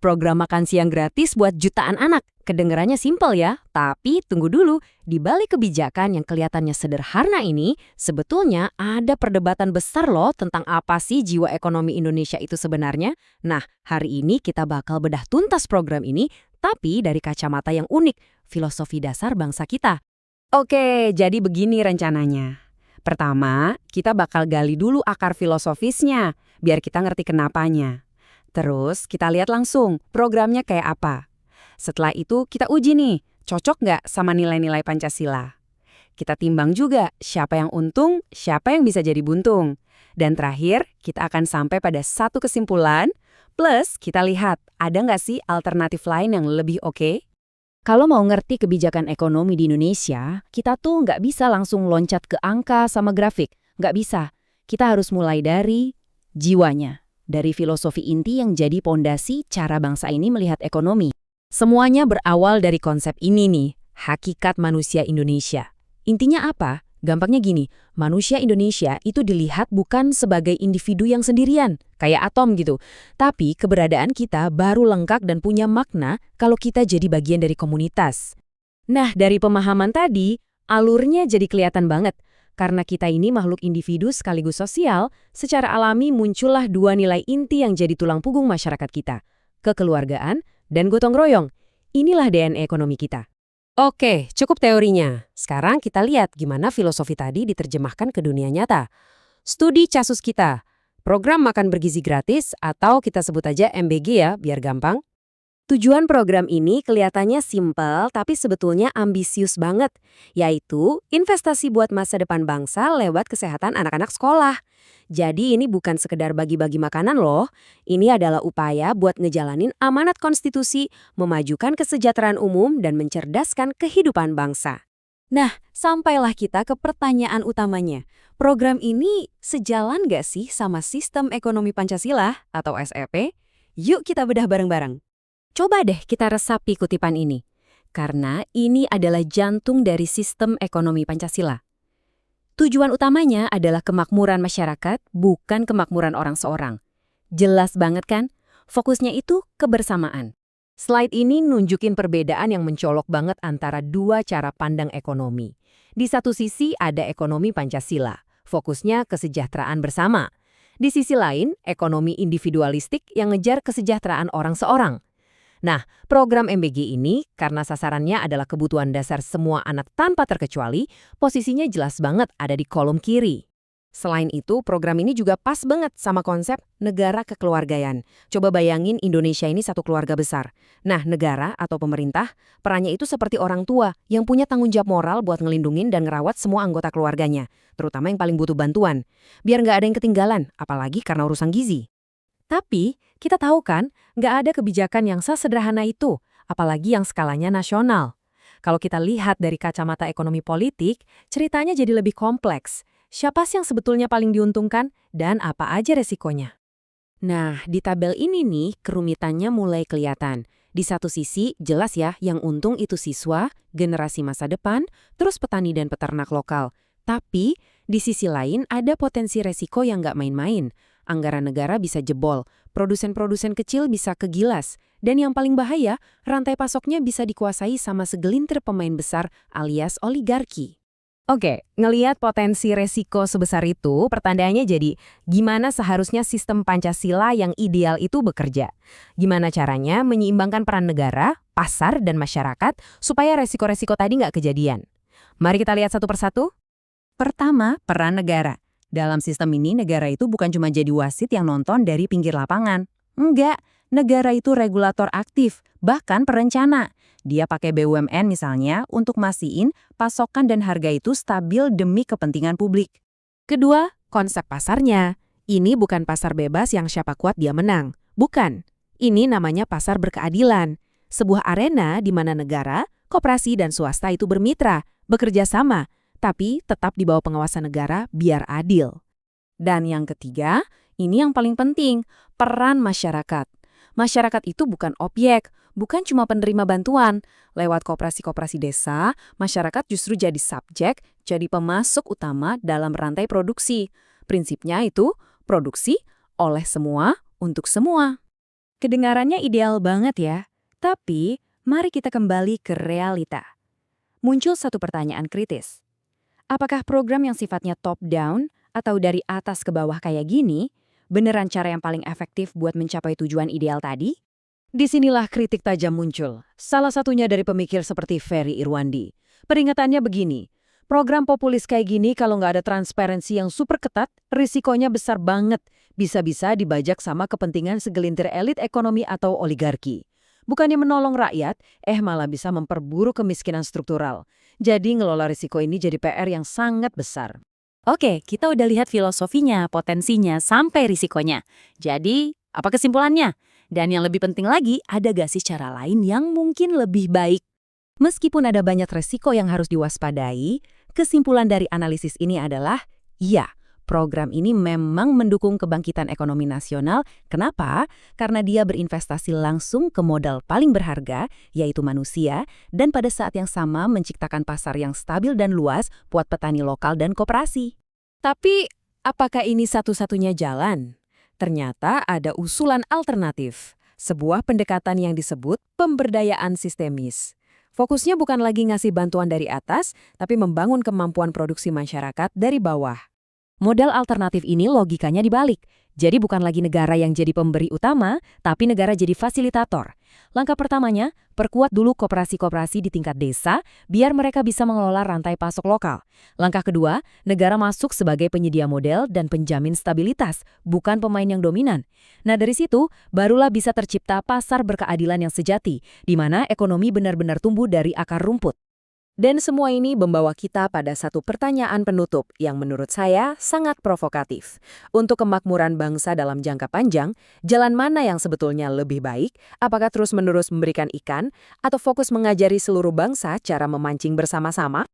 program makan siang gratis buat jutaan anak. Kedengarannya simpel ya, tapi tunggu dulu. Di balik kebijakan yang kelihatannya sederhana ini, sebetulnya ada perdebatan besar loh tentang apa sih jiwa ekonomi Indonesia itu sebenarnya. Nah, hari ini kita bakal bedah tuntas program ini, tapi dari kacamata yang unik, filosofi dasar bangsa kita. Oke, jadi begini rencananya. Pertama, kita bakal gali dulu akar filosofisnya, biar kita ngerti kenapanya. Terus, kita lihat langsung programnya kayak apa. Setelah itu, kita uji nih, cocok nggak sama nilai-nilai Pancasila. Kita timbang juga siapa yang untung, siapa yang bisa jadi buntung. Dan terakhir, kita akan sampai pada satu kesimpulan, plus kita lihat ada nggak sih alternatif lain yang lebih oke? Kalau mau ngerti kebijakan ekonomi di Indonesia, kita tuh nggak bisa langsung loncat ke angka sama grafik. Nggak bisa. Kita harus mulai dari jiwanya. Dari filosofi inti yang jadi pondasi cara bangsa ini melihat ekonomi. Semuanya berawal dari konsep ini nih, hakikat manusia Indonesia. Intinya apa? Gampangnya gini, manusia Indonesia itu dilihat bukan sebagai individu yang sendirian, kayak atom gitu. Tapi keberadaan kita baru lengkap dan punya makna kalau kita jadi bagian dari komunitas. Nah, dari pemahaman tadi, alurnya jadi kelihatan banget. Karena kita ini makhluk individu sekaligus sosial, secara alami muncullah dua nilai inti yang jadi tulang punggung masyarakat kita. Kekeluargaan dan gotong royong. Inilah DNA ekonomi kita. Oke, cukup teorinya. Sekarang kita lihat gimana filosofi tadi diterjemahkan ke dunia nyata. Studi kasus kita. Program makan bergizi gratis atau kita sebut aja MBG ya, biar gampang. Tujuan program ini kelihatannya simpel tapi sebetulnya ambisius banget, yaitu investasi buat masa depan bangsa lewat kesehatan anak-anak sekolah. Jadi ini bukan sekedar bagi-bagi makanan loh, ini adalah upaya buat ngejalanin amanat konstitusi, memajukan kesejahteraan umum dan mencerdaskan kehidupan bangsa. Nah, sampailah kita ke pertanyaan utamanya. Program ini sejalan nggak sih sama sistem ekonomi Pancasila atau SEP? Yuk kita bedah bareng-bareng. Coba deh kita resapi kutipan ini, karena ini adalah jantung dari sistem ekonomi Pancasila. Tujuan utamanya adalah kemakmuran masyarakat, bukan kemakmuran orang seorang. Jelas banget kan? Fokusnya itu kebersamaan. Slide ini nunjukin perbedaan yang mencolok banget antara dua cara pandang ekonomi. Di satu sisi ada ekonomi Pancasila, fokusnya kesejahteraan bersama. Di sisi lain, ekonomi individualistik yang ngejar kesejahteraan orang seorang. Nah, program MBG ini, karena sasarannya adalah kebutuhan dasar semua anak tanpa terkecuali, posisinya jelas banget ada di kolom kiri. Selain itu, program ini juga pas banget sama konsep negara kekeluargaan. Coba bayangin Indonesia ini satu keluarga besar. Nah, negara atau pemerintah, perannya itu seperti orang tua yang punya tanggung jawab moral buat ngelindungin dan ngerawat semua anggota keluarganya, terutama yang paling butuh bantuan. Biar nggak ada yang ketinggalan, apalagi karena urusan gizi. Tapi, kita tahu kan, nggak ada kebijakan yang sesederhana itu, apalagi yang skalanya nasional. Kalau kita lihat dari kacamata ekonomi politik, ceritanya jadi lebih kompleks. Siapa sih yang sebetulnya paling diuntungkan, dan apa aja resikonya? Nah, di tabel ini nih, kerumitannya mulai kelihatan. Di satu sisi, jelas ya, yang untung itu siswa, generasi masa depan, terus petani dan peternak lokal. Tapi, di sisi lain ada potensi resiko yang nggak main-main. Anggaran negara bisa jebol, produsen-produsen kecil bisa kegilas, dan yang paling bahaya, rantai pasoknya bisa dikuasai sama segelintir pemain besar alias oligarki. Oke, ngelihat potensi resiko sebesar itu, pertanyaannya jadi, gimana seharusnya sistem Pancasila yang ideal itu bekerja? Gimana caranya menyeimbangkan peran negara, pasar, dan masyarakat supaya resiko-resiko tadi nggak kejadian? Mari kita lihat satu persatu. Pertama, peran negara. Dalam sistem ini, negara itu bukan cuma jadi wasit yang nonton dari pinggir lapangan. Enggak, negara itu regulator aktif, bahkan perencana. Dia pakai BUMN misalnya untuk mastiin pasokan dan harga itu stabil demi kepentingan publik. Kedua, konsep pasarnya. Ini bukan pasar bebas yang siapa kuat dia menang. Bukan. Ini namanya pasar berkeadilan. Sebuah arena di mana negara, koperasi, dan swasta itu bermitra, bekerja sama, tapi tetap di bawah pengawasan negara biar adil. Dan yang ketiga, ini yang paling penting, peran masyarakat. Masyarakat itu bukan objek, bukan cuma penerima bantuan. Lewat koperasi-koperasi desa, masyarakat justru jadi subjek, jadi pemasok utama dalam rantai produksi. Prinsipnya itu produksi oleh semua untuk semua. Kedengarannya ideal banget ya. Tapi, mari kita kembali ke realita. Muncul satu pertanyaan kritis. Apakah program yang sifatnya top-down atau dari atas ke bawah kayak gini beneran cara yang paling efektif buat mencapai tujuan ideal tadi? Disinilah kritik tajam muncul. Salah satunya dari pemikir seperti Ferry Irwandi. Peringatannya begini, program populis kayak gini kalau nggak ada transparansi yang super ketat, risikonya besar banget. Bisa-bisa dibajak sama kepentingan segelintir elit ekonomi atau oligarki. Bukannya menolong rakyat, malah bisa memperburuk kemiskinan struktural. Jadi ngelola risiko ini jadi PR yang sangat besar. Oke, kita udah lihat filosofinya, potensinya, sampai risikonya. Jadi, apa kesimpulannya? Dan yang lebih penting lagi, ada gak sih cara lain yang mungkin lebih baik? Meskipun ada banyak resiko yang harus diwaspadai, kesimpulan dari analisis ini adalah, ya, program ini memang mendukung kebangkitan ekonomi nasional. Kenapa? Karena dia berinvestasi langsung ke modal paling berharga, yaitu manusia, dan pada saat yang sama menciptakan pasar yang stabil dan luas buat petani lokal dan koperasi. Tapi, apakah ini satu-satunya jalan? Ternyata ada usulan alternatif, sebuah pendekatan yang disebut pemberdayaan sistemis. Fokusnya bukan lagi ngasih bantuan dari atas, tapi membangun kemampuan produksi masyarakat dari bawah. Model alternatif ini logikanya dibalik. Jadi bukan lagi negara yang jadi pemberi utama, tapi negara jadi fasilitator. Langkah pertamanya, perkuat dulu koperasi-koperasi di tingkat desa, biar mereka bisa mengelola rantai pasok lokal. Langkah kedua, negara masuk sebagai penyedia model dan penjamin stabilitas, bukan pemain yang dominan. Nah dari situ, barulah bisa tercipta pasar berkeadilan yang sejati, di mana ekonomi benar-benar tumbuh dari akar rumput. Dan semua ini membawa kita pada satu pertanyaan penutup yang menurut saya sangat provokatif. Untuk kemakmuran bangsa dalam jangka panjang, jalan mana yang sebetulnya lebih baik? Apakah terus-menerus memberikan ikan atau fokus mengajari seluruh bangsa cara memancing bersama-sama?